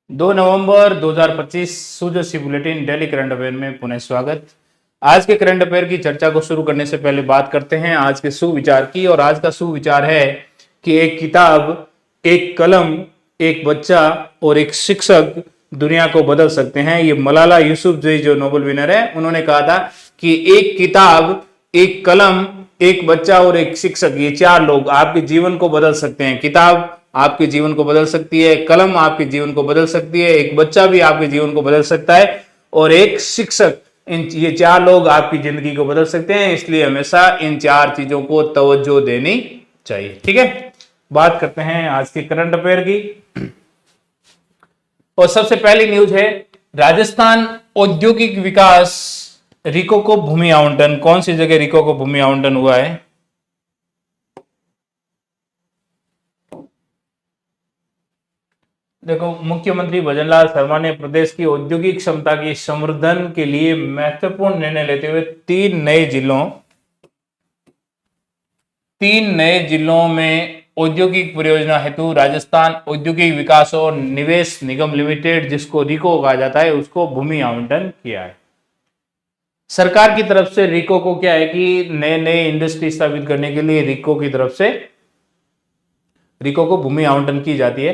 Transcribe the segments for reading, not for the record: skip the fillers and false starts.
2 नवंबर 2025 सुजोशी bulletin daily current affair में पुनः स्वागत। आज के करंट अफेयर की चर्चा को शुरू करने से पहले बात करते हैं आज के सुविचार की। और आज का सुविचार है कि एक किताब, एक कलम, एक बच्चा और एक शिक्षक दुनिया को बदल सकते हैं। ये मलाला यूसुफजई जो नोबेल विनर है, उन्होंने कहा था कि एक किताब, एक कलम, एक बच्चा और एक शिक्षक, ये 4 लोग आपके जीवन को बदल सकते हैं। किताब आपके जीवन को बदल सकती है, कलम आपके जीवन को बदल सकती है, एक बच्चा भी आपके जीवन को बदल सकता है और एक शिक्षक, ये 4 लोग आपकी जिंदगी को बदल सकते हैं। इसलिए हमेशा इन 4 चीजों को तवज्जो देनी चाहिए। ठीक है, बात करते हैं आज के करंट अफेयर की। और सबसे पहली न्यूज है, राजस्थान औद्योगिक विकास रिको को भूमि आवंटन। कौन सी जगह रिको को भूमि आवंटन हुआ है? देखो, मुख्यमंत्री भजनलाल शर्मा ने प्रदेश की औद्योगिक क्षमता की संवर्धन के लिए महत्वपूर्ण निर्णय लेते हुए 3 नए जिलों में औद्योगिक परियोजना हेतु राजस्थान औद्योगिक विकास और निवेश निगम लिमिटेड, जिसको रिको कहा जाता है, उसको भूमि आवंटन किया है। सरकार की तरफ से रिको को क्या है कि नए नए इंडस्ट्री स्थापित करने के लिए रिको की तरफ से रिको को भूमि आवंटन की जाती है।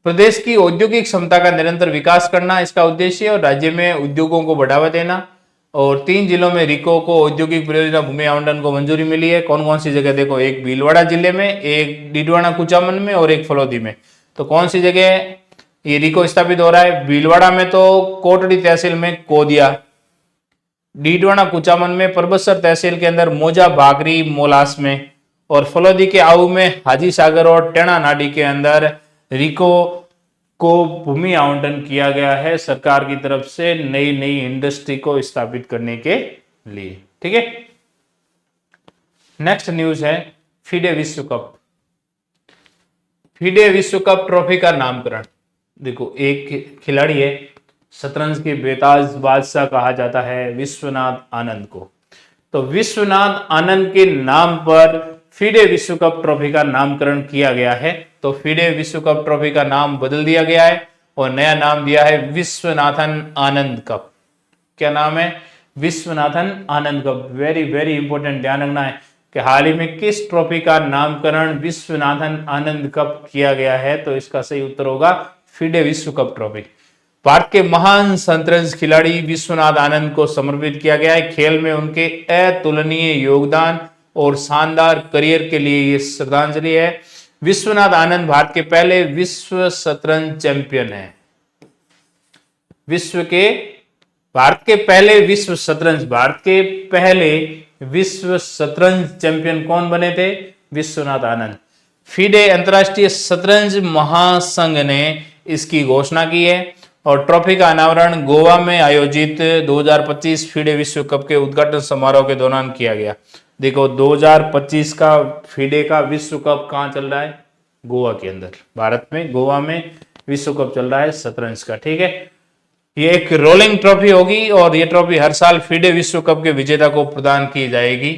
प्रदेश की औद्योगिक क्षमता का निरंतर विकास करना इसका उद्देश्य है और राज्य में उद्योगों को बढ़ावा देना। और 3 जिलों में रिको को औद्योगिक परियोजना भूमि आवंटन को मंजूरी मिली है। कौन कौन सी जगह? देखो, एक भीलवाड़ा जिले में, एक डीडवाना कुचामन में और एक फलोदी में। तो कौन सी जगह ये रिको स्थापित हो रहा है? भीलवाड़ा में तो कोटड़ी तहसील में कोदिया, डीडवाना कुचामन में परबतसर तहसील के अंदर मोजा भागरी मोलास में, और फलोदी के आऊ में हाजी सागर और टेणा नाडी के अंदर रिको को भूमि आवंटन किया गया है सरकार की तरफ से नई नई इंडस्ट्री को स्थापित करने के लिए। ठीक है, नेक्स्ट न्यूज है फीडे विश्व कप। फीडे विश्व कप ट्रॉफी का नामकरण। देखो, एक खिलाड़ी है, शतरंज के बेताज बादशाह कहा जाता है विश्वनाथ आनंद को। तो विश्वनाथ आनंद के नाम पर फीडे विश्व कप ट्रॉफी का नामकरण किया गया है। तो फीडे विश्व कप ट्रॉफी का नाम बदल दिया गया है और नया नाम दिया है विश्वनाथन आनंद कप। क्या नाम है? Viswanathan Anand cup. Very very important, ध्यान रखना है कि हाल ही में किस ट्रॉफी का नामकरण विश्वनाथन आनंद कप किया गया है। तो इसका सही उत्तर होगा फीडे विश्व कप ट्रॉफी। भारत के महान शतरंज खिलाड़ी विश्वनाथ आनंद को समर्पित किया गया है। खेल में उनके अतुलनीय योगदान और शानदार करियर के लिए ये श्रद्धांजलि है। विश्वनाथ आनंद भारत के पहले विश्व शतरंज चैंपियन है। भारत के पहले विश्व शतरंज चैंपियन कौन बने थे? विश्वनाथ आनंद। फीडे अंतरराष्ट्रीय शतरंज महासंघ ने इसकी घोषणा की है और ट्रॉफी का अनावरण गोवा में आयोजित 2025 फीडे विश्व कप के उद्घाटन समारोह के दौरान किया गया। देखो, 2025 का फीडे का विश्व कप कहाँ चल रहा है? गोवा के अंदर, भारत में गोवा में विश्व कप चल रहा है शतरंज का। ठीक है, ये एक रोलिंग ट्रॉफी होगी और ये ट्रॉफी हर साल फीडे विश्व कप के विजेता को प्रदान की जाएगी।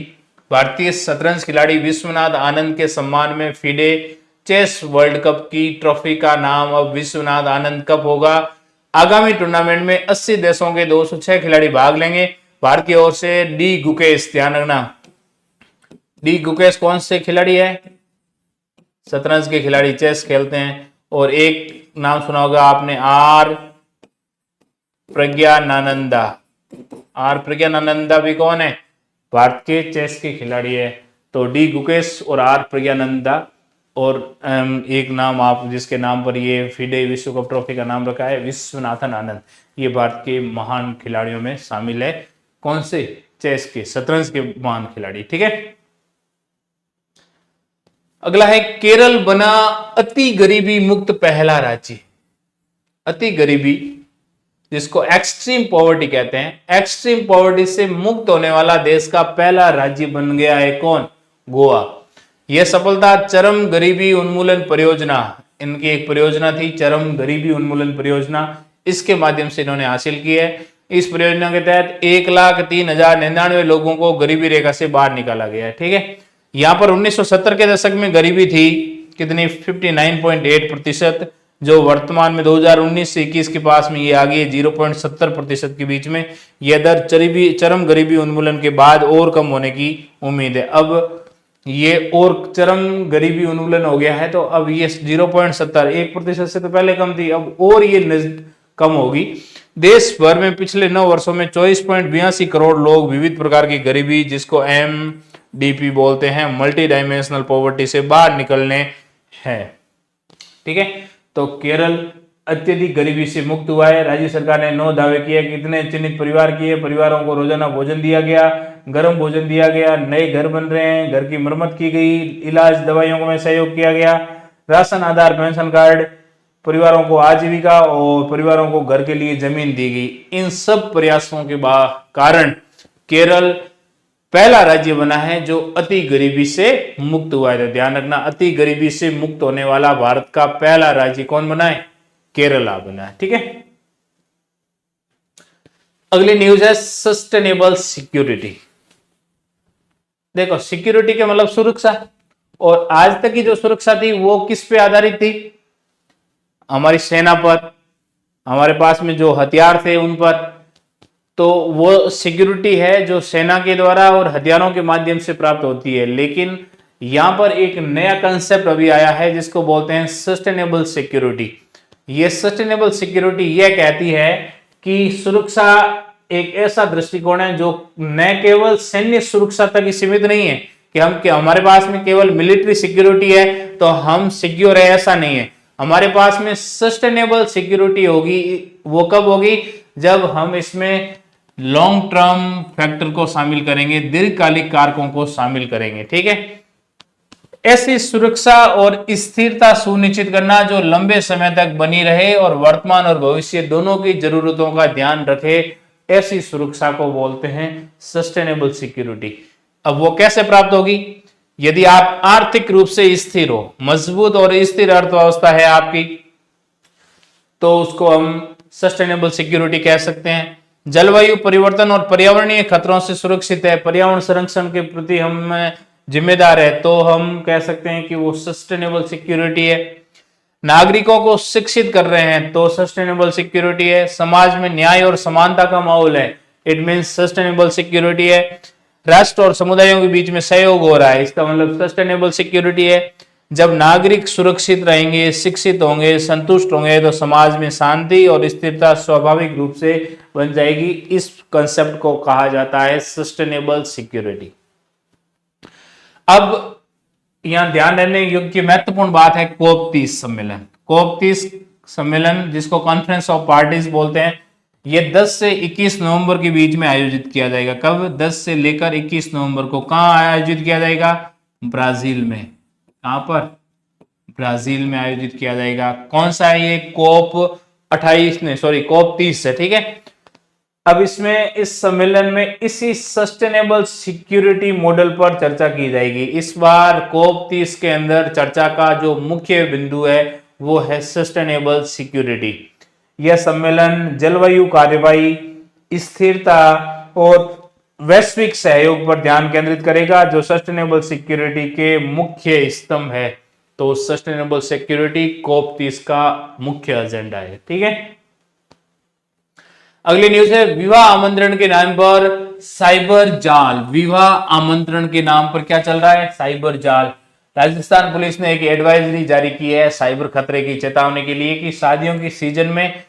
भारतीय शतरंज खिलाड़ी विश्वनाथ आनंद के सम्मान में फीडे चेस वर्ल्ड कप की ट्रॉफी का नाम अब विश्वनाथ आनंद कप होगा। आगामी टूर्नामेंट में 80 देशों के 206 खिलाड़ी भाग लेंगे। भारत की ओर से डी गुकेश, ध्यान रखना, डी गुकेश कौन से खिलाड़ी है? शतरंज के खिलाड़ी, चेस खेलते हैं। और एक नाम सुना होगा आपने, आर प्रज्ञानानंदा। आर प्रज्ञानानंदा भी कौन है? भारत के चेस के खिलाड़ी है। तो डी गुकेश और आर प्रज्ञानंदा, और एक नाम आप जिसके नाम पर ये फीडे विश्व कप ट्रॉफी का नाम रखा है विश्वनाथन आनंद। ये भारत के महान खिलाड़ियों में शामिल है। कौन से? चेस के, शतरंज के महान खिलाड़ी। ठीक है, अगला है, केरल बना अति गरीबी मुक्त पहला राज्य। अति गरीबी, जिसको एक्सट्रीम पॉवर्टी कहते हैं, एक्सट्रीम पॉवर्टी से मुक्त होने वाला देश का पहला राज्य बन गया है। कौन? गोवा। यह सफलता चरम गरीबी उन्मूलन परियोजना, इनकी एक परियोजना थी चरम गरीबी उन्मूलन परियोजना, इसके माध्यम से इन्होंने हासिल की है। इस परियोजना के तहत 1,03,099 लोगों को गरीबी रेखा से बाहर निकाला गया है। ठीक है, यहाँ पर 1970 के दशक में गरीबी थी कितनी? 59.8%। जो वर्तमान में 2019 से 21 के पास में ये आ गई है 0.70% के बीच में। यह दर चरम गरीबी उन्मूलन के बाद और कम होने की उम्मीद है। अब ये और चरम गरीबी उन्मूलन हो गया है, तो अब ये 0.70 1% से तो पहले कम थी, अब और ये कम होगी। देश भर में पिछले 9 वर्षों में 24.82 करोड़ लोग विविध प्रकार की गरीबी, जिसको MDP बोलते हैं, मल्टी डायमेंशनल पॉवर्टी, से बाहर निकलने हैं। ठीक है, तो केरल अत्यधिक गरीबी से मुक्त हुआ है। राज्य सरकार ने 9 दावे किए कि इतने चिन्हित परिवार किए, परिवारों को रोजाना भोजन दिया गया, गर्म भोजन दिया गया, नए घर बन रहे हैं, घर की मरम्मत की गई, इलाज दवाइयों में सहयोग किया गया, राशन आधार पेंशन कार्ड, परिवारों को आजीविका और परिवारों को घर के लिए जमीन दी गई। इन सब प्रयासों के कारण केरल पहला राज्य बना है जो अति गरीबी से मुक्त हुआ है। तो ध्यान रखना, अति गरीबी से मुक्त होने वाला भारत का पहला राज्य कौन बना है? केरला बना है। ठीक है, अगली न्यूज है सस्टेनेबल सिक्योरिटी। देखो, सिक्योरिटी के मतलब सुरक्षा, और आज तक की जो सुरक्षा थी वो किस पे आधारित थी? हमारी सेना पर, हमारे पास में जो हथियार थे उन पर। तो वो सिक्योरिटी है जो सेना के द्वारा और हथियारों के माध्यम से प्राप्त होती है। लेकिन यहां पर एक नया कंसेप्ट अभी आया है जिसको बोलते हैं सस्टेनेबल सिक्योरिटी। ये सस्टेनेबल सिक्योरिटी यह कहती है कि सुरक्षा एक ऐसा दृष्टिकोण है जो न केवल सैन्य सुरक्षा तक ही सीमित नहीं है कि हमारे पास में केवल मिलिट्री सिक्योरिटी है तो हम सिक्योर है, ऐसा नहीं है। हमारे पास में सस्टेनेबल सिक्योरिटी होगी, वो कब होगी? जब हम इसमें लॉन्ग टर्म फैक्टर को शामिल करेंगे, दीर्घकालिक कारकों को शामिल करेंगे। ठीक है, ऐसी सुरक्षा और स्थिरता सुनिश्चित करना जो लंबे समय तक बनी रहे और वर्तमान और भविष्य दोनों की जरूरतों का ध्यान रखे, ऐसी सुरक्षा को बोलते हैं सस्टेनेबल सिक्योरिटी। अब वो कैसे प्राप्त होगी? यदि आप आर्थिक रूप से स्थिर हो, मजबूत और स्थिर अर्थव्यवस्था है आपकी, तो उसको हम सस्टेनेबल सिक्योरिटी कह सकते हैं। जलवायु परिवर्तन और पर्यावरणीय खतरों से सुरक्षित है, पर्यावरण संरक्षण के प्रति हम जिम्मेदार है, तो हम कह सकते हैं कि वो सस्टेनेबल सिक्योरिटी है। नागरिकों को शिक्षित कर रहे हैं तो सस्टेनेबल सिक्योरिटी है। समाज में न्याय और समानता का माहौल है, इट मींस सस्टेनेबल सिक्योरिटी है। राष्ट्र और समुदायों के बीच में सहयोग हो रहा है, इसका मतलब सस्टेनेबल सिक्योरिटी है। जब नागरिक सुरक्षित रहेंगे, शिक्षित होंगे, संतुष्ट होंगे, तो समाज में शांति और स्थिरता स्वाभाविक रूप से बन जाएगी। इस कंसेप्ट को कहा जाता है सस्टेनेबल सिक्योरिटी। अब यहां ध्यान देने योग्य महत्वपूर्ण बात है कोप 30 सम्मेलन। कोप 30 सम्मेलन, जिसको कॉन्फ्रेंस ऑफ पार्टीज बोलते हैं, ये 10 से 21 नवंबर के बीच में आयोजित किया जाएगा। कब? 10 से लेकर 21 नवंबर को। कहां आयोजित किया जाएगा? ब्राजील में। कहां पर? ब्राजील में आयोजित किया जाएगा। कौन सा है ये? कोप 30 है। ठीक है, अब इसमें इस सम्मेलन में इसी सस्टेनेबल सिक्योरिटी मॉडल पर चर्चा की जाएगी। इस बार कोप 30 के अंदर चर्चा का जो मुख्य बिंदु है वो है सस्टेनेबल सिक्योरिटी। यह सम्मेलन जलवायु कार्रवाई, स्थिरता और वैश्विक सहयोग पर ध्यान केंद्रित करेगा, जो सस्टेनेबल सिक्योरिटी के मुख्य स्तंभ है। तो सस्टेनेबल सिक्योरिटी कोप 30 का मुख्य एजेंडा है। ठीक है, अगली न्यूज है विवाह आमंत्रण के नाम पर साइबर जाल। विवाह आमंत्रण के नाम पर क्या चल रहा है? साइबर जाल। राजस्थान पुलिस ने एक एडवाइजरी जारी की है साइबर खतरे की चेतावनी के लिए कि शादियों की सीजन में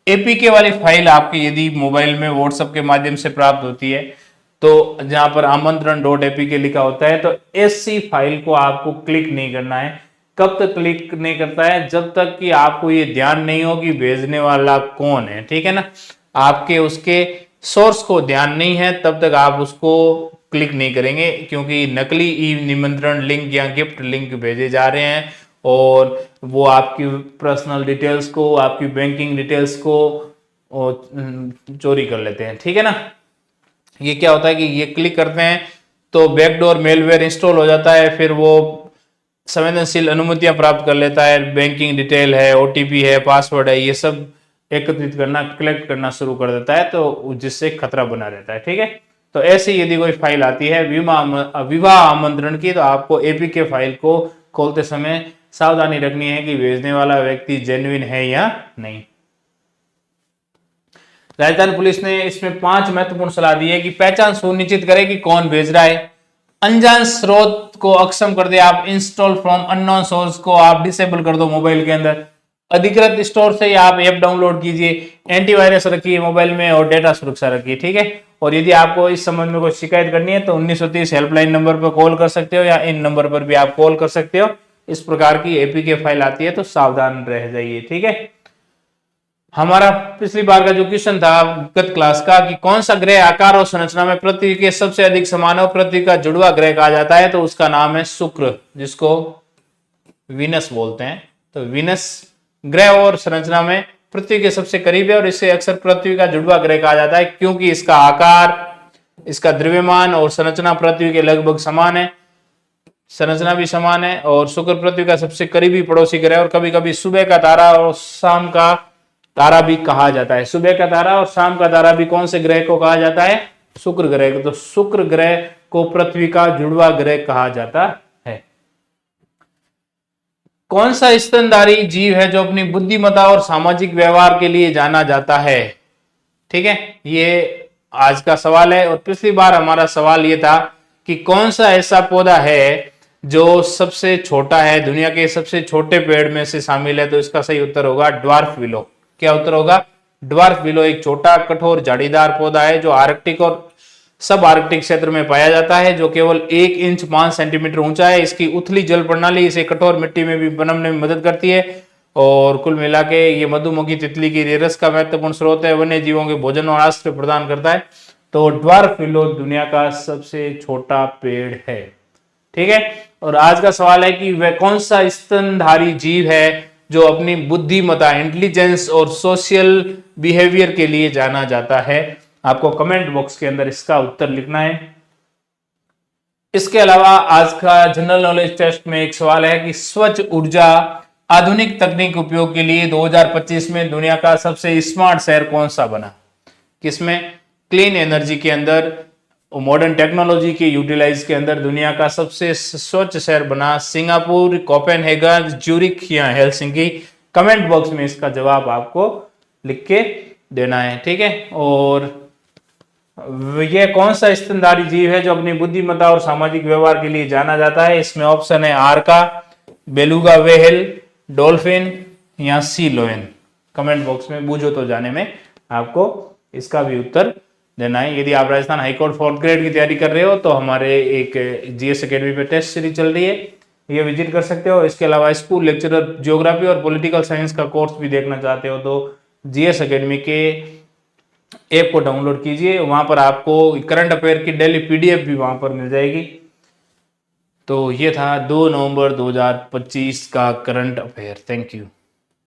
एपीके वाली फाइल आपके यदि मोबाइल में व्हाट्सएप के माध्यम से प्राप्त होती है, तो जहां पर आमंत्रण.apk लिखा होता है, तो ऐसी फाइल को आपको क्लिक नहीं करना है। कब तक क्लिक नहीं करता है? जब तक कि आपको ये ध्यान नहीं हो कि भेजने वाला कौन है। ठीक है ना, आपके उसके सोर्स को ध्यान नहीं है, तब तक आप उसको क्लिक नहीं करेंगे, क्योंकि नकली ई निमंत्रण लिंक या गिफ्ट लिंक भेजे जा रहे हैं और वो आपकी पर्सनल डिटेल्स को, आपकी बैंकिंग डिटेल्स को चोरी कर लेते हैं। ठीक है ना, ये क्या होता है कि ये क्लिक करते हैं तो बैकडोर मेलवेयर इंस्टॉल हो जाता है, फिर वो संवेदनशील अनुमतियां प्राप्त कर लेता है, बैंकिंग डिटेल है, ओटीपी है, पासवर्ड है, ये सब एकत्रित करना, कलेक्ट करना शुरू कर देता है, तो जिससे खतरा बना रहता है। ठीक है, तो ऐसे यदि कोई फाइल आती है विवाह आमंत्रण की, तो आपको एपीके फाइल को खोलते समय सावधानी रखनी है कि भेजने वाला व्यक्ति जेन्युइन है या नहीं। राजस्थान पुलिस ने इसमें 5 महत्वपूर्ण सलाह दी है कि पहचान सुनिश्चित करें कि कौन भेज रहा है, अनजान स्रोत को अक्षम कर दे आप, इंस्टॉल फ्रॉम अननोन सोर्स को आप डिसेबल कर दो मोबाइल के अंदर, अधिकृत स्टोर से आप ऐप डाउनलोड कीजिए, एंटीवायरस रखिए मोबाइल में और डेटा सुरक्षा रखिए, ठीक है। और यदि आपको इस संबंध में कोई शिकायत करनी है तो 1930 हेल्पलाइन नंबर पर कॉल कर सकते हो या इन नंबर पर भी आप कॉल कर सकते हो। इस प्रकार की एपीके फाइल आती है तो सावधान रह जाइए, ठीक है। हमारा पिछली बार का जो क्वेश्चन था गत क्लास का कि कौन सा ग्रह आकार और संरचना में पृथ्वी के सबसे अधिक समान और पृथ्वी का जुड़वा ग्रह कहा जाता है, तो उसका नाम है शुक्र, जिसको वीनस बोलते हैं। तो वीनस ग्रह और संरचना में पृथ्वी के सबसे करीब है और इसे अक्सर पृथ्वी का जुड़वा ग्रह कहा जाता है क्योंकि इसका आकार, इसका द्रव्यमान और संरचना पृथ्वी के लगभग समान है, संरचना भी समान है। और शुक्र पृथ्वी का सबसे करीबी पड़ोसी ग्रह और कभी कभी सुबह का तारा और शाम का तारा भी कहा जाता है। सुबह का तारा और शाम का तारा भी कौन से ग्रह को कहा जाता है? शुक्र ग्रह को। तो शुक्र ग्रह को पृथ्वी का जुड़वा ग्रह कहा जाता है। कौन सा स्तनधारी जीव है जो अपनी बुद्धिमत्ता और सामाजिक व्यवहार के लिए जाना जाता है? ठीक है, ये आज का सवाल है। और पिछली बार हमारा सवाल ये था कि कौन सा ऐसा पौधा है जो सबसे छोटा है, दुनिया के सबसे छोटे पेड़ में से शामिल है। तो इसका सही उत्तर होगा ड्वार्फ विलो। क्या उत्तर होगा? ड्वार्फ विलो एक छोटा कठोर झाड़ीदार पौधा है जो आर्कटिक और सब आर्कटिक क्षेत्र में पाया जाता है, जो केवल 1 इंच 5 सेंटीमीटर ऊंचा है। इसकी उथली जल प्रणाली इसे कठोर मिट्टी में भी पनपने में मदद करती है। और कुल मिला के ये मधुमक्खी तितली की रेरस का महत्वपूर्ण स्रोत है, वन्य जीवों के भोजन और आश्रय प्रदान करता है। तो ड्वार्फ विलो दुनिया का सबसे छोटा पेड़ है, ठीक है। और आज का सवाल है कि वह कौन सा स्तनधारी जीव है जो अपनी बुद्धिमत्ता, इंटेलिजेंस और सोशल बिहेवियर के लिए जाना जाता है। आपको कमेंट बॉक्स के अंदर इसका उत्तर लिखना है। इसके अलावा आज का जनरल नॉलेज टेस्ट में एक सवाल है कि स्वच्छ ऊर्जा आधुनिक तकनीक उपयोग के लिए 2025 में दुनिया का सबसे स्मार्ट शहर कौन सा बना? किसमें? क्लीन एनर्जी के अंदर, मॉडर्न टेक्नोलॉजी के यूटिलाइज के अंदर दुनिया का सबसे स्वच्छ शहर बना सिंगापुर, कोपेनहेगन, ज्यूरिख या हेलसिंकी। कमेंट बॉक्स में इसका जवाब आपको लिख के देना है, ठीक है। और यह कौन सा स्तनधारी जीव है जो अपनी बुद्धिमत्ता और सामाजिक व्यवहार के लिए जाना जाता है? इसमें ऑप्शन है आर्का, बेलुगा व्हेल, डॉल्फिन या सी लोयन। कमेंट बॉक्स में बूझो तो जाने में आपको इसका भी उत्तर देना है। यदि आप राजस्थान हाईकोर्ट 4th ग्रेड की तैयारी कर रहे हो तो हमारे एक जीएस एकेडमी पे टेस्ट सीरीज चल रही है, ये विजिट कर सकते हो। इसके अलावा स्कूल लेक्चरर ज्योग्राफी और पॉलिटिकल साइंस का कोर्स भी देखना चाहते हो तो जीएस एकेडमी के ऐप को डाउनलोड कीजिए, वहां पर आपको करंट अफेयर की डेली पीडीएफ भी वहां पर मिल जाएगी। तो ये था 2 नवंबर 2025 का करंट अफेयर। Thank you.